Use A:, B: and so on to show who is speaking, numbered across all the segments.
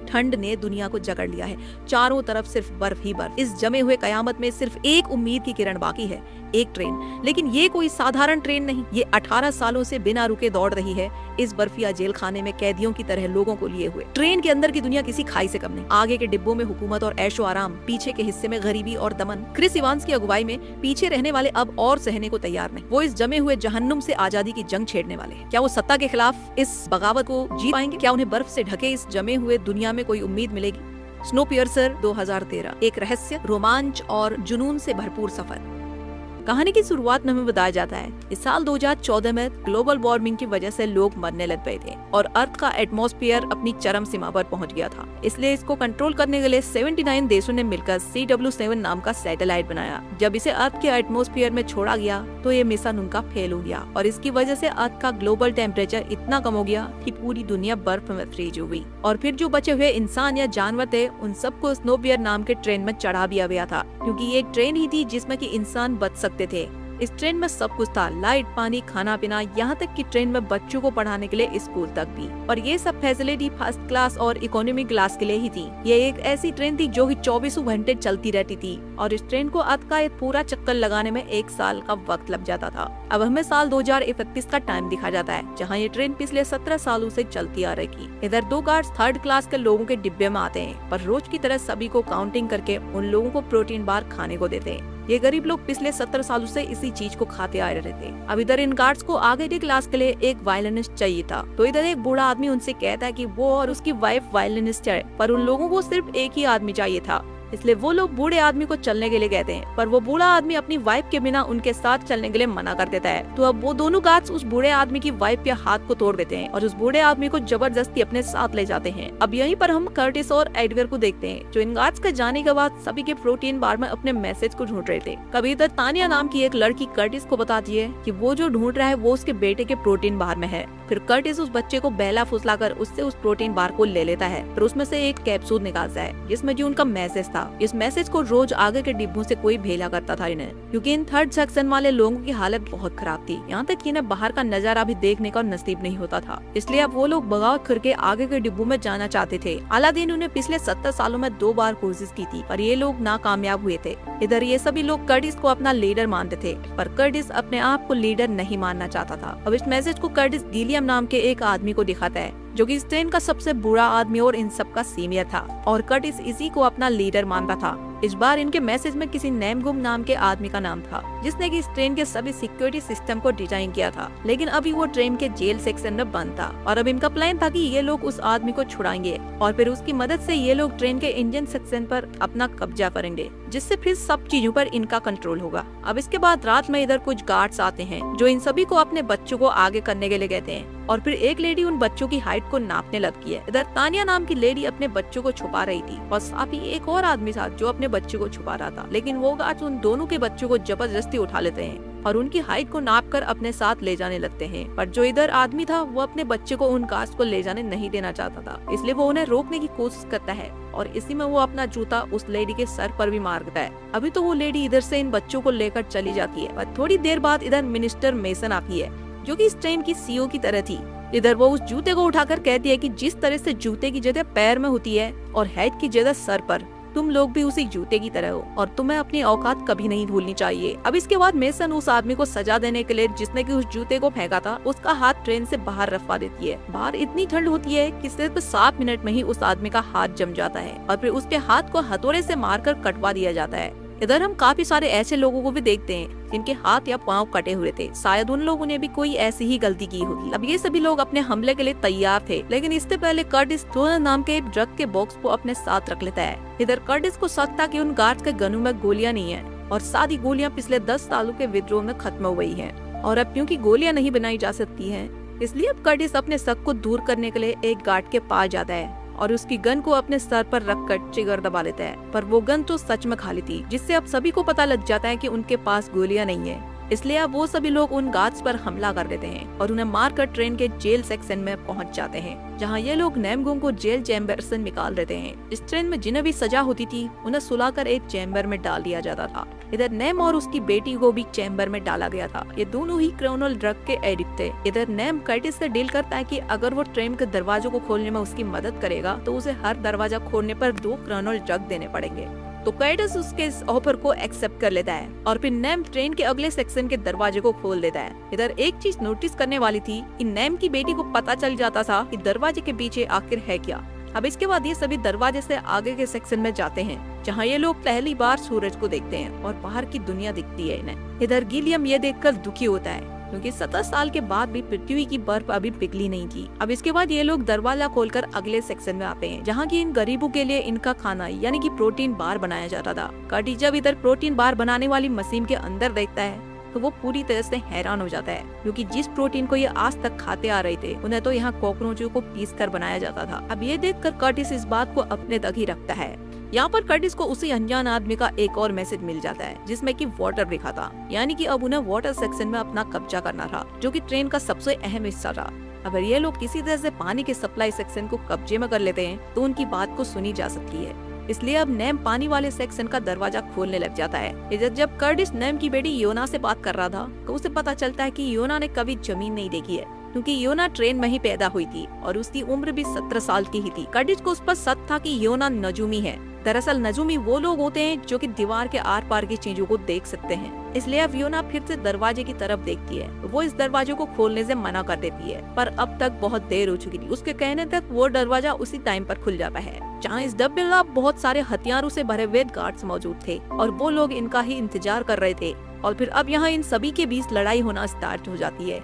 A: ठंड ने दुनिया को जकड़ लिया है। चारों तरफ सिर्फ बर्फ ही बर्फ। इस जमे हुए कयामत में सिर्फ एक उम्मीद की किरण बाकी है, एक ट्रेन। लेकिन ये कोई साधारण ट्रेन नहीं, ये 18 सालों से बिना रुके दौड़ रही है इस बर्फिया जेल खाने में कैदियों की तरह लोगों को लिए हुए। ट्रेन के अंदर की दुनिया किसी खाई से कम नहीं। आगे के डिब्बों में हुकूमत और ऐशो आराम, पीछे के हिस्से में गरीबी और दमन। क्रिस इवांस की अगुवाई में पीछे रहने वाले अब और सहने को तैयार नहीं। वो इस जमे हुए जहन्नुम से आजादी की जंग छेड़ने वाले हैं। क्या वो सत्ता के खिलाफ इस बगावत को जीत पाएंगे? क्या उन्हें बर्फ से ढके इस जमे हुए दुनिया में कोई उम्मीद मिलेगी? स्नोपियर्सर 2013, एक रहस्य, रोमांच और जुनून से भरपूर सफर। कहानी की शुरुआत में हमें बताया जाता है इस साल 2014 में ग्लोबल वार्मिंग की वजह से लोग मरने लग गए थे और अर्थ का एटमॉस्फेयर अपनी चरम सीमा पर पहुंच गया था। इसलिए इसको कंट्रोल करने के लिए 79 देशों ने मिलकर CW7 नाम का सैटेलाइट बनाया। जब इसे अर्थ के एटमॉस्फेयर में छोड़ा गया तो ये मिशन उनका फेल हो गया और इसकी वजह से अर्थ का ग्लोबल टेम्परेचर इतना कम हो गया कि पूरी दुनिया बर्फ में फ्रीज हो गई। और फिर जो बचे हुए इंसान या जानवर थे उन सबको स्नोपियर नाम के ट्रेन में चढ़ा दिया गया था, क्योंकि ये एक ट्रेन ही थी जिसमें कि इंसान बच सकते थे। इस ट्रेन में सब कुछ था, लाइट, पानी, खाना पीना, यहाँ तक कि ट्रेन में बच्चों को पढ़ाने के लिए स्कूल तक भी। और ये सब फैसिलिटी फर्स्ट क्लास और इकोनॉमी क्लास के लिए ही थी। ये एक ऐसी ट्रेन थी जो कि 24 घंटे चलती रहती थी और इस ट्रेन को अर्थ का एक पूरा चक्कर लगाने में 1 साल का वक्त लग जाता था। अब हमें साल 2031 का टाइम दिखा जाता है, जहाँ ये ट्रेन पिछले 17 सालों से चलती आ रही थी। इधर 2 गार्ड्स 3rd क्लास के लोगों के डिब्बे में आते हैं, पर रोज की तरह सभी को काउंटिंग करके उन लोगों को प्रोटीन बार खाने को देते हैं। ये गरीब लोग पिछले 17 सालों से इसी चीज को खाते आ रहे थे। अब इधर इन गार्ड्स को आगे की क्लास के लिए एक वायलिनिस्ट चाहिए था, तो इधर एक बूढ़ा आदमी उनसे कहता है कि वो और उसकी वाइफ वायलिनिस्ट है, पर उन लोगों को सिर्फ एक ही आदमी चाहिए था। इसलिए वो लोग बूढ़े आदमी को चलने के लिए कहते हैं, पर वो बूढ़ा आदमी अपनी वाइफ के बिना उनके साथ चलने के लिए मना कर देता है। तो अब वो दोनों गार्ड्स उस बूढ़े आदमी की वाइफ के हाथ को तोड़ देते हैं और उस बूढ़े आदमी को जबरदस्ती अपने साथ ले जाते हैं। अब यहीं पर हम कर्टिस और एडगर को देखते हैं, जो इन गार्ड्स के जाने के बाद सभी के प्रोटीन बार में अपने मैसेज को ढूंढ रहे थे। कभी इधर तानिया नाम की एक लड़की कर्टिस को बताती है कि वो जो ढूंढ रहा है वो उसके बेटे के प्रोटीन बार में है। फिर कर्टिस उस बच्चे को बहला फुसलाकर उससे उस प्रोटीन बार को ले लेता है, फिर उसमें से एक कैप्सूल निकालता है जिसमें जो उनका मैसेज था। इस मैसेज को रोज आगे के डिब्बों से कोई भेजा करता था इन्हें, क्योंकि इन 3rd सेक्शन वाले लोगों की हालत बहुत खराब थी। यहाँ तक कि इन्हें बाहर का नजारा भी देखने का नसीब नहीं होता था। इसलिए अब वो लोग बगावत करके आगे के डिब्बों में जाना चाहते थे। अलादीन उन्हें पिछले 70 सालों में 2 बार कोशिश की थी, पर ये लोग नाकामयाब हुए थे। इधर ये सभी लोग कर्टिस को अपना लीडर मानते थे, पर कर्टिस अपने आप को लीडर नहीं मानना चाहता था। अब इस मैसेज को कर्टिस गिलियम नाम के एक आदमी को दिखाता है, जो कि इस ट्रेन का सबसे बुरा आदमी और इन सब का सीनियर था, और कर्टिस इसी को अपना लीडर मानता था। इस बार इनके मैसेज में किसी नेमगुम नाम के आदमी का नाम था, जिसने कि इस ट्रेन के सभी सिक्योरिटी सिस्टम को डिजाइन किया था। लेकिन अभी वो ट्रेन के जेल सेक्शन में बंद था और अब इनका प्लान था कि ये लोग उस आदमी को छुड़ाएंगे और फिर उसकी मदद से ये लोग ट्रेन के इंजन सेक्शन पर अपना कब्जा करेंगे, जिससे फिर सब चीजों पर इनका कंट्रोल होगा। अब इसके बाद रात में इधर कुछ गार्ड्स आते हैं, जो इन सभी को अपने बच्चों को आगे करने के लिए कहते हैं, और फिर एक लेडी उन बच्चों की हाइट को नापने लगती है। इधर तानिया नाम की लेडी अपने बच्चों को छुपा रही थी और साथ ही एक और आदमी था जो अपने बच्चे को छुपा रहा था। लेकिन वो गार्ड्स उन दोनों के बच्चों को जबरदस्ती उठा लेते हैं और उनकी हाइट को नापकर अपने साथ ले जाने लगते हैं। पर जो इधर आदमी था वो अपने बच्चे को उन गार्ड्स को ले जाने नहीं देना चाहता था, इसलिए वो उन्हें रोकने की कोशिश करता है और इसी में वो अपना जूता उस लेडी के सर पर भी मार देता है। अभी तो वो लेडी इधर से इन बच्चों को लेकर चली जाती है, पर थोड़ी देर बाद इधर मिनिस्टर मेसन आती है, जो कि इस ट्रेन की CEO की तरह थी। इधर वो उस जूते को उठाकर कहती है कि जिस तरह से जूते की जगह पैर में होती है और हेड की जगह सर पर, तुम लोग भी उसी जूते की तरह हो और तुम्हें अपनी औकात कभी नहीं भूलनी चाहिए। अब इसके बाद मेसन उस आदमी को सजा देने के लिए, जिसने कि उस जूते को फेंका था, उसका हाथ ट्रेन से बाहर रखवा देती है। बाहर इतनी ठंड होती है कि सिर्फ 7 मिनट में ही उस आदमी का हाथ जम जाता है और फिर उसके हाथ को हथौड़े से मारकर कटवा दिया जाता है। इधर हम काफी सारे ऐसे लोगों को भी देखते हैं जिनके हाथ या पांव कटे हुए थे। शायद उन लोगों ने भी कोई ऐसी ही गलती की होगी। अब ये सभी लोग अपने हमले के लिए तैयार थे, लेकिन इससे पहले कर्टिस डोनर नाम के एक ड्रग के बॉक्स को अपने साथ रख लेता है। इधर कर्टिस को शक था कि उन गार्ड्स के गनों में गोलियां नहीं है और सारी गोलियां पिछले 10 सालों के विद्रोह में खत्म हो गई है, और अब क्योंकि गोलियां नहीं बनाई जा सकती है, इसलिए अब कर्टिस अपने शक को दूर करने के लिए एक गार्ड के पास जाता है और उसकी गन को अपने सर पर रखकर ट्रिगर दबा लेता है। पर वो गन तो सच में खाली थी, जिससे अब सभी को पता लग जाता है कि उनके पास गोलियां नहीं है। इसलिए अब वो सभी लोग उन गार्ड्स पर हमला कर देते हैं और उन्हें मारकर ट्रेन के जेल सेक्शन में पहुंच जाते हैं, जहां ये लोग नेमगुंग को जेल चैम्बर से निकाल देते हैं। इस ट्रेन में जिन्हें भी सजा होती थी उन्हें सुलाकर एक चैम्बर में डाल दिया जाता था। इधर नेम और उसकी बेटी को भी चैम्बर में डाला गया था। ये दोनों ही क्रिमिनल ड्रग के एडिक्ट थे। इधर नेम कर्टिस से डील करता है कि अगर वो ट्रेन के दरवाजों को खोलने में उसकी मदद करेगा तो उसे हर दरवाजा खोलने पर 2 क्रिमिनल ड्रग देने पड़ेंगे। तो कर्टिस उसके इस ऑफर को एक्सेप्ट कर लेता है और फिर नेम ट्रेन के अगले सेक्शन के दरवाजे को खोल देता है। इधर एक चीज नोटिस करने वाली थी कि नेम की बेटी को पता चल जाता था कि दरवाजे के पीछे आखिर है क्या। अब इसके बाद ये सभी दरवाजे से आगे के सेक्शन में जाते हैं, जहां ये लोग पहली बार सूरज को देखते हैं और बाहर की दुनिया दिखती है इन्हें। इधर गिलियम ये देखकर दुखी होता है क्योंकि 70 साल के बाद भी पृथ्वी की बर्फ अभी पिघली नहीं थी। अब इसके बाद ये लोग दरवाजा खोलकर अगले सेक्शन में आते हैं, जहाँ की इन गरीबों के लिए इनका खाना यानी कि प्रोटीन बार बनाया जाता था। कर्टिस जब इधर प्रोटीन बार बनाने वाली मशीन के अंदर देखता है तो वो पूरी तरह से हैरान हो जाता है, क्योंकि जिस प्रोटीन को ये आज तक खाते आ रहे थे उन्हें तो यहाँ कॉकरोचों को पीस कर बनाया जाता था। अब ये देखकर कर्टिस इस बात को अपने तक ही रखता है। यहाँ पर कर्टिस को उसी अनजान आदमी का एक और मैसेज मिल जाता है, जिसमें कि वाटर लिखा था, यानी कि अब उन्हें वाटर सेक्शन में अपना कब्जा करना था, जो कि ट्रेन का सबसे अहम हिस्सा था। अगर ये लोग किसी तरह से पानी के सप्लाई सेक्शन को कब्जे में कर लेते हैं तो उनकी बात को सुनी जा सकती है। इसलिए अब नेम पानी वाले सेक्शन का दरवाजा खोलने लग जाता है। इधर जब कर्टिस नेम की बेटी योना से बात कर रहा था तो उसे पता चलता है कि योना ने कभी जमीन नहीं देखी है, क्योंकि योना ट्रेन में ही पैदा हुई थी और उसकी उम्र भी 17 साल की ही थी। कर्टिस को उस पर शक था कि योना नजूमी है। दरअसल नजूमी वो लोग होते हैं जो कि दीवार के आर पार की चीजों को देख सकते हैं। इसलिए अब योना फिर से दरवाजे की तरफ देखती है। वो इस दरवाजे को खोलने से मना कर देती है, पर अब तक बहुत देर हो चुकी थी। उसके कहने तक वो दरवाजा उसी टाइम पर खुल जाता है, जहाँ इस डब्बे में बहुत सारे हथियारों से भरे हुए गार्ड्स मौजूद थे और वो लोग इनका ही इंतजार कर रहे थे। और फिर अब यहाँ इन सभी के बीच लड़ाई होना स्टार्ट हो जाती है।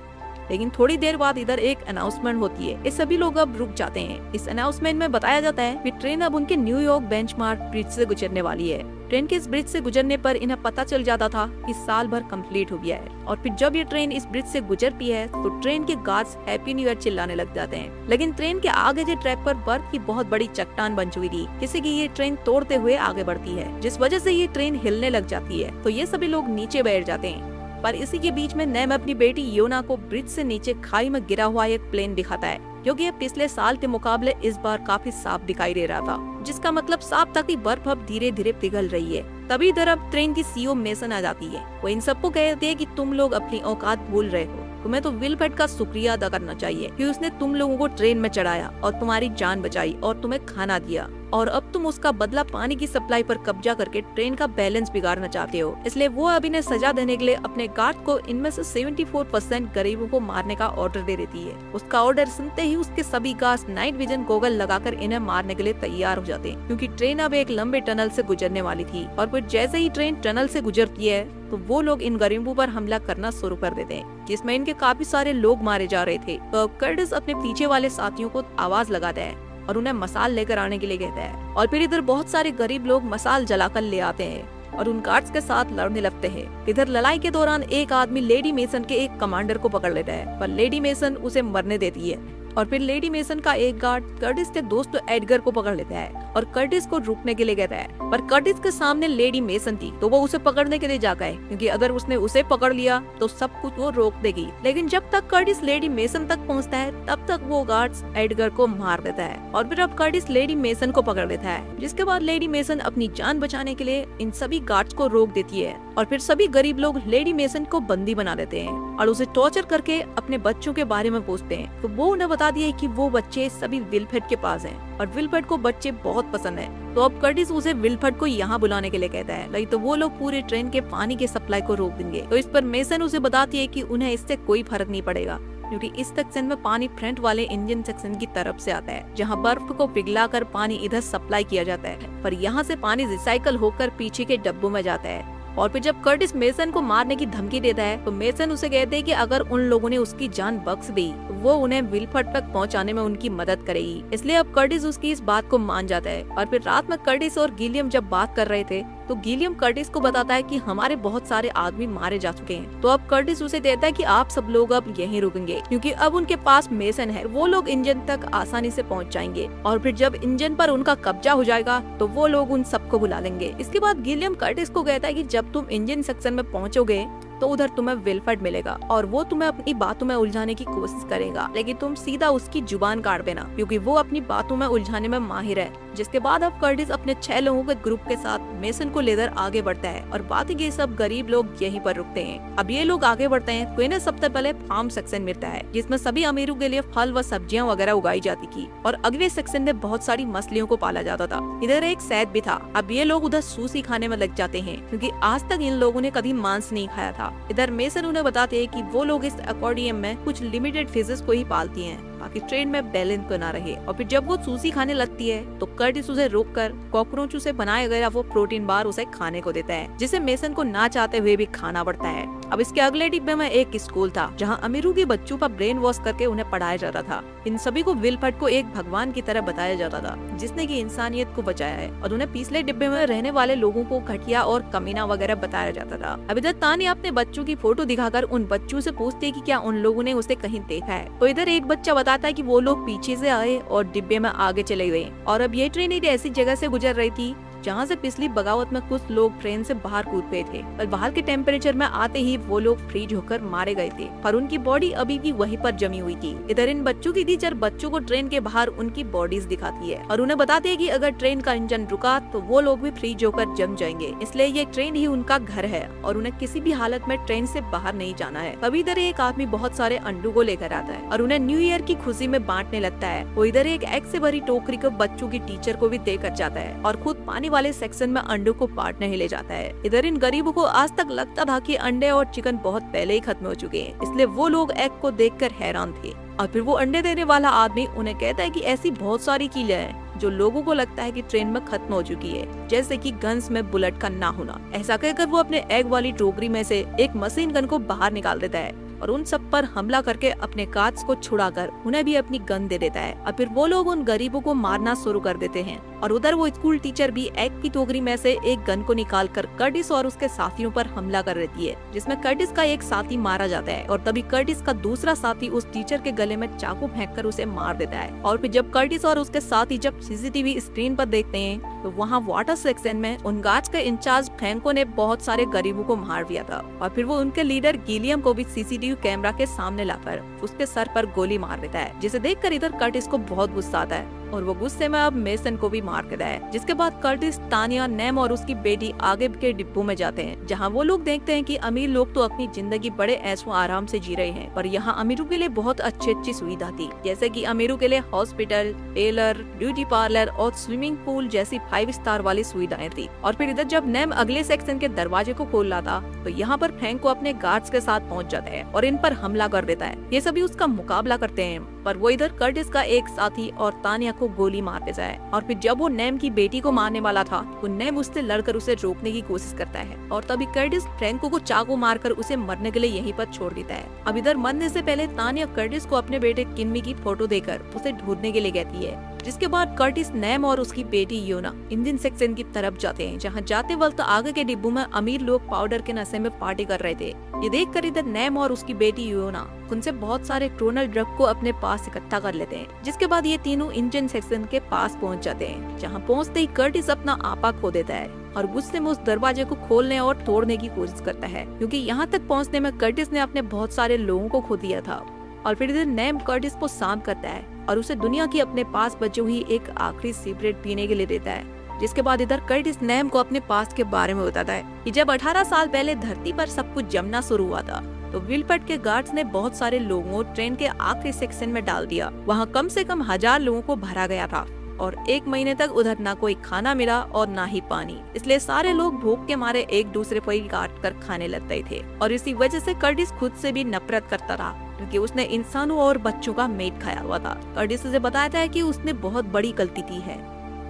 A: लेकिन थोड़ी देर बाद इधर एक अनाउंसमेंट होती है। ये सभी लोग अब रुक जाते हैं। इस अनाउंसमेंट में बताया जाता है कि ट्रेन अब उनके न्यूयॉर्क बेंचमार्क ब्रिज से गुजरने वाली है। ट्रेन के इस ब्रिज से गुजरने पर इन्हें पता चल जाता था कि साल भर कंप्लीट हो गया है। और फिर जब ये ट्रेन इस ब्रिज से गुजरती है तो ट्रेन के गार्ड्स हैप्पी न्यू ईयर चिल्लाने लग जाते हैं। लेकिन ट्रेन के आगे के ट्रैक पर बर्फ की बहुत बड़ी चट्टान बन चुकी थी, जिससे कि ये ट्रेन तोड़ते हुए आगे बढ़ती है, जिस वजह से ये ट्रेन हिलने लग जाती है। तो ये सभी लोग नीचे बैठ जाते हैं। पर इसी के बीच में नेम अपनी बेटी योना को ब्रिज से नीचे खाई में गिरा हुआ एक प्लेन दिखाता है, क्योंकि पिछले साल के मुकाबले इस बार काफी साफ दिखाई दे रहा था, जिसका मतलब साफ था कि बर्फ अब धीरे धीरे पिघल रही है। तभी इधर अब ट्रेन की सीईओ मेसन आ जाती है। वो इन सबको कहती है कि तुम लोग अपनी औकात भूल रहे हो। तुम्हें तो विलफर्ड का शुक्रिया अदा करना चाहिए कि उसने तुम लोगों को ट्रेन में चढ़ाया और तुम्हारी जान बचाई और तुम्हें खाना दिया, और अब तुम उसका बदला पानी की सप्लाई पर कब्जा करके ट्रेन का बैलेंस बिगाड़ना चाहते हो। इसलिए वो अब इन्हें सजा देने के लिए अपने गार्ड को इनमें से 74% गरीबों को मारने का ऑर्डर दे देती है। उसका ऑर्डर सुनते ही उसके सभी गार्ड्स नाइट विजन गोगल लगाकर इन्हें मारने के लिए तैयार हो जाते हैं, क्योंकि ट्रेन अब एक लंबे टनल से गुजरने वाली थी। और फिर जैसे ही ट्रेन टनल से गुजरती है तो वो लोग इन गरीबों पर हमला करना शुरू कर देते हैं, जिसमें इनके काफी सारे लोग मारे जा रहे थे। तो कर्टिस अपने पीछे वाले साथियों को आवाज लगाता है और उन्हें मसाल लेकर आने के लिए कहता है। और फिर इधर बहुत सारे गरीब लोग मसाल जलाकर ले आते हैं और उन गार्ड्स के साथ लड़ने लगते हैं। इधर लड़ाई के दौरान एक आदमी लेडी मेसन के एक कमांडर को पकड़ लेता है, पर लेडी मेसन उसे मरने देती है। और फिर लेडी मेसन का एक गार्ड कर्टिस के दोस्त एडगर को पकड़ लेता है और कर्टिस को रुकने के लिए कहता है। पर कर्टिस के सामने लेडी मेसन थी, तो वो उसे पकड़ने के लिए जाता है, क्योंकि अगर उसने उसे पकड़ लिया तो सब कुछ वो रोक देगी। लेकिन जब तक कर्टिस लेडी मेसन तक पहुंचता है तब तक वो गार्ड्स एडगर को मार देता है। और फिर अब कर्टिस लेडी मेसन को पकड़ लेता है, जिसके बाद लेडी मेसन अपनी जान बचाने के लिए इन सभी गार्ड्स को रोक देती है। और फिर सभी गरीब लोग लेडी मेसन को बंदी बना देते हैं और उसे टॉर्चर करके अपने बच्चों के बारे में पूछते हैं। तो वो उन्हें बता दिया कि वो बच्चे सभी विलफर्ड के पास हैं और विलफर्ड को बच्चे बहुत पसंद है। तो अब कर्टिस उसे विलफर्ड को यहाँ बुलाने के लिए कहता है, नहीं तो वो लोग पूरे ट्रेन के पानी के सप्लाई को रोक देंगे। तो इस पर मेसन उसे बताती है कि उन्हें इससे कोई फर्क नहीं पड़ेगा, क्योंकि इस सेक्शन में पानी फ्रंट वाले इंजन सेक्शन की तरफ से आता है, जहां बर्फ को पिघलाकर पानी इधर सप्लाई किया जाता है। पर यहाँ से पानी रिसाइकल होकर पीछे के डब्बों में जाता है। और फिर जब कर्टिस मेसन को मारने की धमकी देता है तो मेसन उसे कहते हैं कि अगर उन लोगों ने उसकी जान बख्श दी तो वो उन्हें विलफर्ड तक पहुंचाने में उनकी मदद करेगी। इसलिए अब कर्टिस उसकी इस बात को मान जाता है। और फिर रात में कर्टिस और गिलियम जब बात कर रहे थे तो गिलियम कर्टिस को बताता है कि हमारे बहुत सारे आदमी मारे जा चुके हैं। तो अब कर्टिस उसे देता है कि आप सब लोग अब यहीं रुकेंगे, क्योंकि अब उनके पास मेसन है, वो लोग इंजन तक आसानी से पहुंच जाएंगे। और फिर जब इंजन पर उनका कब्जा हो जाएगा तो वो लोग उन सबको बुला लेंगे। इसके बाद गिलियम कर्टिस को कहता है कि जब तुम इंजन सेक्शन में पहुंचोगे तो उधर तुम्हें विल्फर्ड मिलेगा और वो तुम्हें अपनी बातों में उलझाने की कोशिश करेगा, लेकिन तुम सीधा उसकी जुबान काट देना क्योंकि वो अपनी बातों में उलझाने में माहिर है। जिसके बाद अब कर्टिस अपने 6 लोगों के ग्रुप के साथ मेसन को लेकर आगे बढ़ता है और बाकी के सब गरीब लोग यहीं पर रुकते हैं। अब ये लोग आगे बढ़ते हैं तो इन्हें सबसे पहले फार्म सेक्शन मिलता है जिसमें सभी अमीरों के लिए फल व सब्जियां वगैरह उगाई जाती थी और अगले सेक्शन में बहुत सारी मछलियों को पाला जाता था। इधर एक सैद भी था। अब ये लोग उधर सुशी खाने में लग जाते हैं क्योंकि आज तक इन लोगों ने कभी मांस नहीं खाया था। इधर मेसन उन्हें बताते हैं कि वो लोग इस एक्वेरियम में कुछ लिमिटेड फिशेस को ही पालती हैं ताकि ट्रेन में बैलेंस बना रहे। और फिर जब वो सुशी खाने लगती है तो कर्टिस उसे रोककर कॉकरोचों से बनाया गया वो प्रोटीन बार उसे खाने को देता है, जिसे मेसन को ना चाहते हुए भी खाना पड़ता है। अब इसके अगले डिब्बे में एक स्कूल था जहाँ अमीरों के बच्चों पर ब्रेन वॉश करके उन्हें पढ़ाया जाता था। इन सभी को विल्फर्ड को एक भगवान की तरह बताया जाता था जिसने की इंसानियत को बचाया है और उन्हें पिछले डिब्बे में रहने वाले लोगों को घटिया और कमीना वगैरह बताया जाता था। अब इधर तानिया अपने बच्चों की फोटो दिखाकर उन बच्चों से पूछती है कि क्या उन लोगों ने उसे कहीं देखा है। तो इधर एक बच्चा बताता है कि वो लोग पीछे से आए और डिब्बे में आगे चले गए और अब ये ट्रेन एक ऐसी जगह से गुजर रही थी जहाँ से पिछली बगावत में कुछ लोग ट्रेन से बाहर कूद गए थे और बाहर के टेम्परेचर में आते ही वो लोग फ्रीज होकर मारे गए थे पर उनकी बॉडी अभी भी वहीं पर जमी हुई थी। इधर इन बच्चों की टीचर बच्चों को ट्रेन के बाहर उनकी बॉडीज दिखाती है और उन्हें बताती है कि अगर ट्रेन का इंजन रुका तो वो लोग भी फ्रीज होकर जम जाएंगे, इसलिए ये ट्रेन ही उनका घर है और उन्हें किसी भी हालत में ट्रेन से बाहर नहीं जाना है। तभी इधर एक आदमी बहुत सारे अंडों को लेकर आता है और उन्हें न्यू ईयर की खुशी में बांटने लगता है। वो इधर एक एग से भरी टोकरी को बच्चों की टीचर को भी देकर जाता है और खुद पानी वाले सेक्शन में अंडों को बांटने ही ले जाता है। इधर इन गरीबों को आज तक लगता था कि अंडे और चिकन बहुत पहले ही खत्म हो चुके हैं, इसलिए वो लोग एग को देखकर हैरान थे। और फिर वो अंडे देने वाला आदमी उन्हें कहता है कि ऐसी बहुत सारी चीजें हैं जो लोगों को लगता है कि ट्रेन में खत्म हो चुकी है, जैसे कि गन्स में बुलेट का ना होना। ऐसा कहकर वो अपने एग वाली टोकरी में से एक मशीन गन को बाहर निकाल देता है और उन सब पर हमला करके अपने गार्ड्स को छुड़ाकर उन्हें भी अपनी गन दे देता है। और फिर वो लोग उन गरीबों को मारना शुरू कर देते हैं और उधर वो स्कूल टीचर भी एग की टोकरी में से एक गन को निकालकर कर्टिस और उसके साथियों पर हमला कर देती है, जिसमें कर्टिस का एक साथी मारा जाता है और तभी कर्टिस का दूसरा साथी उस टीचर के गले में चाकू फेंककर उसे मार देता है। और फिर जब कर्टिस और उसके साथी जब सीसीटीवी स्क्रीन पर देखते हैं तो वहाँ वाटर सेक्शन में उन गार्ड्स के इंचार्ज फ्रैंको ने बहुत सारे गरीबों को मार दिया था और फिर वो उनके लीडर गिलियम को भी सीसीटीवी कैमरा के सामने लाकर उसके सर पर गोली मार देता है, जिसे देखकर इधर कर्टिस को बहुत गुस्सा आता है और वो गुस्से में अब मेसन को भी मार देता है। जिसके बाद कर्टिस, तानिया, नेम और उसकी बेटी आगे के डिब्बों में जाते हैं जहाँ वो लोग देखते हैं कि अमीर लोग तो अपनी जिंदगी बड़े ऐशो आराम से जी रहे हैं, पर यहाँ अमीरों के लिए बहुत अच्छी सुविधा थी, जैसे कि अमीरों के लिए हॉस्पिटल, टेलर, ब्यूटी पार्लर और स्विमिंग पूल जैसी 5 स्टार वाली सुविधाएं थी। और फिर इधर जब नेम अगले सेक्शन के दरवाजे को खोल रहा था तो यहाँ पर फ्रैंक को अपने गार्ड्स के साथ पहुँच जाता है और इन पर हमला कर देता है। ये सभी उसका मुकाबला करते हैं पर वो इधर कर्टिस का एक साथी और तानिया को गोली मार देता है। और फिर जब वो नेम की बेटी को मारने वाला था तो नेम उससे लड़कर उसे रोकने की कोशिश करता है और तभी कर्टिस फ्रैंको को चाकू मारकर उसे मरने के लिए यहीं पर छोड़ देता है। अब इधर मरने से पहले तानिया कर्टिस को अपने बेटे किन्मी की फोटो देकर उसे ढूंढने के लिए कहती है। जिसके बाद कर्टिस, नेम और उसकी बेटी योना इंजन सेक्शन की तरफ जाते हैं, जहां जाते वक्त आगे के डिब्बों में अमीर लोग पाउडर के नशे में पार्टी कर रहे थे। ये देखकर इधर नेम और उसकी बेटी योना उनसे बहुत सारे क्रोनल ड्रग को अपने पास इकट्ठा कर लेते हैं। जिसके बाद ये तीनों इंजन सेक्शन के पास पहुंच जाते हैं, जहां पहुंचते ही कर्टिस अपना आपा खो देता है और गुस्से में उस दरवाजे को खोलने और तोड़ने की कोशिश करता है, क्योंकि यहाँ तक पहुँचने में कर्टिस ने अपने बहुत सारे लोगों को खो दिया था। और फिर इधर नेम कर्टिस को शांत करता है और उसे दुनिया की अपने पास बची हुई एक आखिरी सिगरेट पीने के लिए देता है। जिसके बाद इधर कर्टिस नेम को अपने पास्ट के बारे में बताता है कि जब 18 साल पहले धरती पर सब कुछ जमना शुरू हुआ था तो विल्फर्ड के गार्ड्स ने बहुत सारे लोगों को ट्रेन के आखिरी सेक्शन में डाल दिया। वहाँ कम से कम 1000 लोगों को भरा गया था और 1 महीने तक उधर ना कोई खाना मिला और ना ही पानी, इसलिए सारे लोग भूख के मारे एक दूसरे को ही काट कर खाने लगते थे। और इसी वजह से कर्टिस खुद से भी नफरत करता रहा, क्योंकि उसने इंसानों और बच्चों का मीट खाया हुआ था। कर्टिस उसे बताता है कि उसने बहुत बड़ी गलती की है।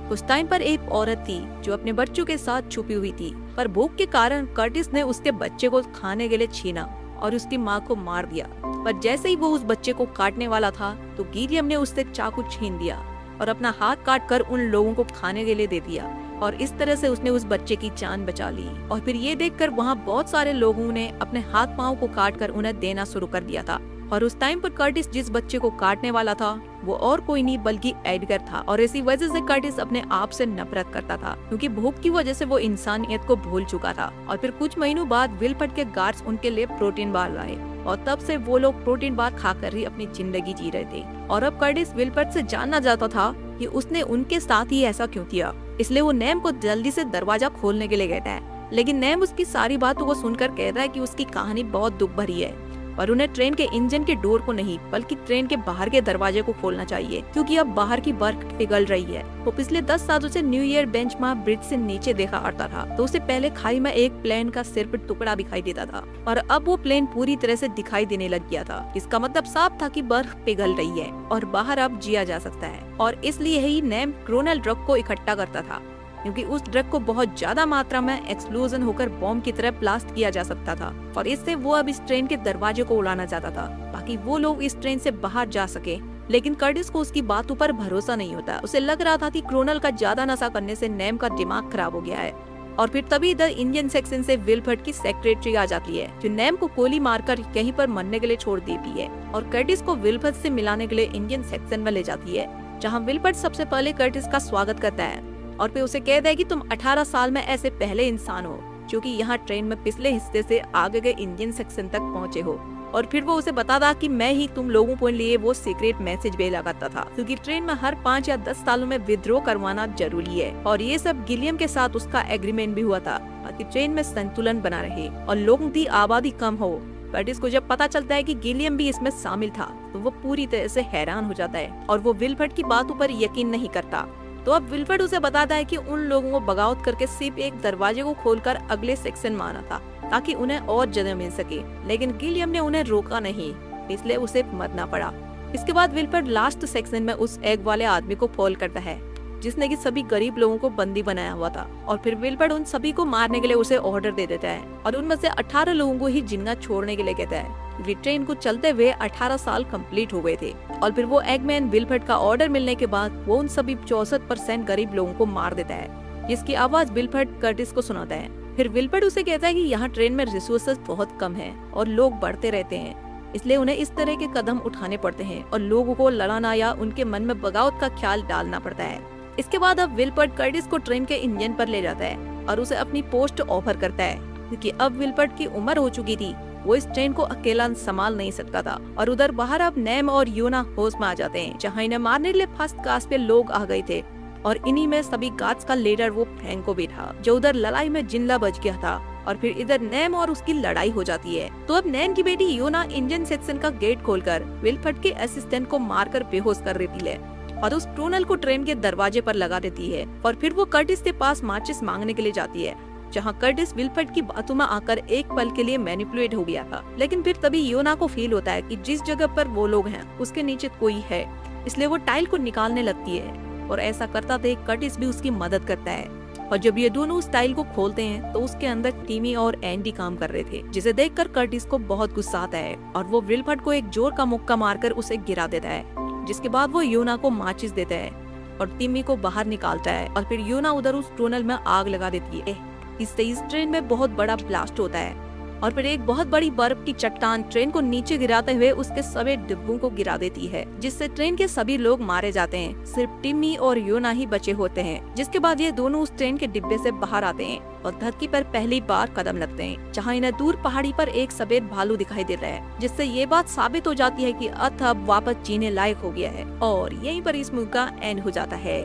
A: उस टाइम पर एक औरत थी जो अपने बच्चों के साथ छुपी हुई थी, पर भूख के कारण कर्टिस ने उसके बच्चे को खाने के लिए छीना और उसकी माँ को मार दिया। पर जैसे ही वो उस बच्चे को काटने वाला था तो गिलियम ने उससे चाकू छीन दिया और अपना हाथ काट कर उन लोगों को खाने के लिए दे दिया और इस तरह से उसने उस बच्चे की जान बचा ली। और फिर ये देखकर वहाँ बहुत सारे लोगों ने अपने हाथ पाँव को काट कर उन्हें देना शुरू कर दिया था। और उस टाइम पर कर्टिस जिस बच्चे को काटने वाला था वो और कोई नहीं बल्कि एडगर था, और इसी वजह से कर्टिस अपने आप से नफरत करता था, क्योंकि भूख की वजह से वो इंसानियत को भूल चुका था। और फिर कुछ महीनों बाद विल्फर्ड के गार्ड्स उनके लिए प्रोटीन बार लाए, और तब से वो लोग प्रोटीन बार खाकर ही अपनी जिंदगी जी रहे थे। और अब कर्टिस विल्फर्ड से जानना चाहता था कि उसने उनके साथ ही ऐसा क्यों किया, इसलिए वो नैम को जल्दी से दरवाजा खोलने के लिए कहता है। लेकिन नैम उसकी सारी बातों को सुनकर कहता है कि उसकी कहानी बहुत दुख भरी है, पर उन्हें ट्रेन के इंजन के डोर को नहीं बल्कि ट्रेन के बाहर के दरवाजे को खोलना चाहिए, क्योंकि अब बाहर की बर्फ पिघल रही है। वो पिछले 10 सालों से न्यू ईयर बेंचमार्क ब्रिज से नीचे देखा करता था, तो उसे पहले खाई में एक प्लेन का सिर पर टुकड़ा दिखाई देता था, और अब वो प्लेन पूरी तरह से दिखाई देने लग गया था। इसका मतलब साफ था कि बर्फ पिघल रही है और बाहर अब जिया जा सकता है। और इसलिए ही नैम क्रोनल ड्रग को इकट्ठा करता था, क्योंकि उस ड्रग को बहुत ज्यादा मात्रा में एक्सप्लोजन होकर बॉम्ब की तरह ब्लास्ट किया जा सकता था, और इससे वो अब इस ट्रेन के दरवाजे को उड़ाना चाहता था ताकि वो लोग इस ट्रेन से बाहर जा सके। लेकिन कर्टिस को उसकी बातों पर भरोसा नहीं होता। उसे लग रहा था कि क्रोनल का ज्यादा नशा करने से नैम का दिमाग खराब हो गया है। और फिर तभी इधर इंडियन सेक्शन से विल्फर्ड की सेक्रेटरी आ जाती है, जो नैम को गोली मारकर यहीं पर मरने के लिए छोड़ देती है, और कर्टिस को विल्फर्ड से मिलाने के लिए इंडियन सेक्शन में ले जाती है, जहाँ विल्फर्ड सबसे पहले कर्टिस का स्वागत करता है और फिर उसे कहता है कि तुम 18 साल में ऐसे पहले इंसान हो जो कि यहाँ ट्रेन में पिछले हिस्से से आगे के इंडियन सेक्शन तक पहुँचे हो। और फिर वो उसे बताता कि मैं ही तुम लोगों के लिए वो सीक्रेट मैसेज भेजा करता था, क्योंकि ट्रेन में हर 5 या 10 सालों में विद्रोह करवाना जरूरी है। और ये सब गिलियम के साथ उसका एग्रीमेंट भी हुआ था ताकि ट्रेन में संतुलन बना रहे और लोगों की आबादी कम हो। कर्टिस को जब पता चलता है कि गिलियम भी इसमें शामिल था, तो वो पूरी तरह से हैरान हो जाता है और वो विल्फर्ड की बातों पर यकीन नहीं करता। तो अब विल्फर्ड उसे बताता है कि उन लोगों को बगावत करके सिर्फ एक दरवाजे को खोलकर अगले सेक्शन में आना था ताकि उन्हें और जगह मिल सके, लेकिन गिलियम ने उन्हें रोका नहीं, इसलिए उसे मरना पड़ा। इसके बाद विल्फर्ड लास्ट सेक्शन में उस एग वाले आदमी को फॉल करता है जिसने कि सभी गरीब लोगों को बंदी बनाया हुआ था, और फिर विल्फर्ड उन सभी को मारने के लिए उसे ऑर्डर दे देता है और उनमें से 18 लोगों को ही जिंदा छोड़ने के लिए कहता है, क्योंकि ट्रेन को चलते हुए 18 साल कंप्लीट हो गए थे। और फिर वो एगमैन विल्फर्ड का ऑर्डर मिलने के बाद वो उन सभी 64% गरीब लोगों को मार देता है, जिसकी आवाज विल्फर्ड कर्टिस को सुनाता है। फिर विल्फर्ड उसे कहता है कि यहाँ ट्रेन में रिसोर्सेज बहुत कम है और लोग बढ़ते रहते हैं, इसलिए उन्हें इस तरह के कदम उठाने पड़ते हैं और लोगों को लड़ाना या उनके मन में बगावत का ख्याल डालना पड़ता है। इसके बाद अब विल्फर्ड कर्टिस को ट्रेन के इंजन पर ले जाता है और उसे अपनी पोस्ट ऑफर करता है, क्योंकि अब विल्फर्ड की उम्र हो चुकी थी, वो इस ट्रेन को अकेला संभाल नहीं सकता था। और उधर बाहर अब नैम और योना होश में आ जाते हैं, जहाँ इन्हें मारने के लिए फर्स्ट क्लास पे लोग आ गए थे, और इन्हीं में सभी गार्ड्स का लीडर वो फ्रैंको भी था, जो उधर लड़ाई में जिंदा बच गया था। और फिर इधर नैम और उसकी लड़ाई हो जाती है। तो अब नैम की बेटी योना इंजन सेक्शन का गेट खोलकर विल्फर्ड के असिस्टेंट को मारकर बेहोश कर देती है और उस क्रोनल को ट्रेन के दरवाजे पर लगा देती है। और फिर वो कर्टिस के पास माचिस मांगने के लिए जाती है, जहाँ कर्टिस विल्फर्ड की बातों में आकर एक पल के लिए मैनिपुलेट हो गया था। लेकिन फिर तभी योना को फील होता है कि जिस जगह पर वो लोग हैं उसके नीचे कोई है, इसलिए वो टाइल को निकालने लगती है, और ऐसा करता देख कर्टिस भी उसकी मदद करता है। और जब ये दोनों उस टाइल को खोलते हैं तो उसके अंदर टीमी और एंडी काम कर रहे थे, जिसे देखकर कर्टिस को बहुत गुस्सा आता है और वो विल्फर्ड को एक जोर का मुक्का मारकर उसे गिरा देता है, जिसके बाद वो योना को माचिस देता है और टीमी को बाहर निकालता है। और फिर योना उधर उस टनल में आग लगा देती है। इससे इस ट्रेन में बहुत बड़ा ब्लास्ट होता है और फिर एक बहुत बड़ी बर्फ की चट्टान ट्रेन को नीचे गिराते हुए उसके सभी डिब्बों को गिरा देती है, जिससे ट्रेन के सभी लोग मारे जाते हैं। सिर्फ टिम्मी और योना ही बचे होते हैं, जिसके बाद ये दोनों उस ट्रेन के डिब्बे से बाहर आते हैं और धरती पर पहली बार कदम रखते हैं, जहाँ इन्हें दूर पहाड़ी पर एक सफेद भालू दिखाई देता है, जिससे ये बात साबित हो जाती है कि अर्थ अब वापस जीने लायक हो गया है। और यहीं पर इस मूवी का एंड हो जाता है।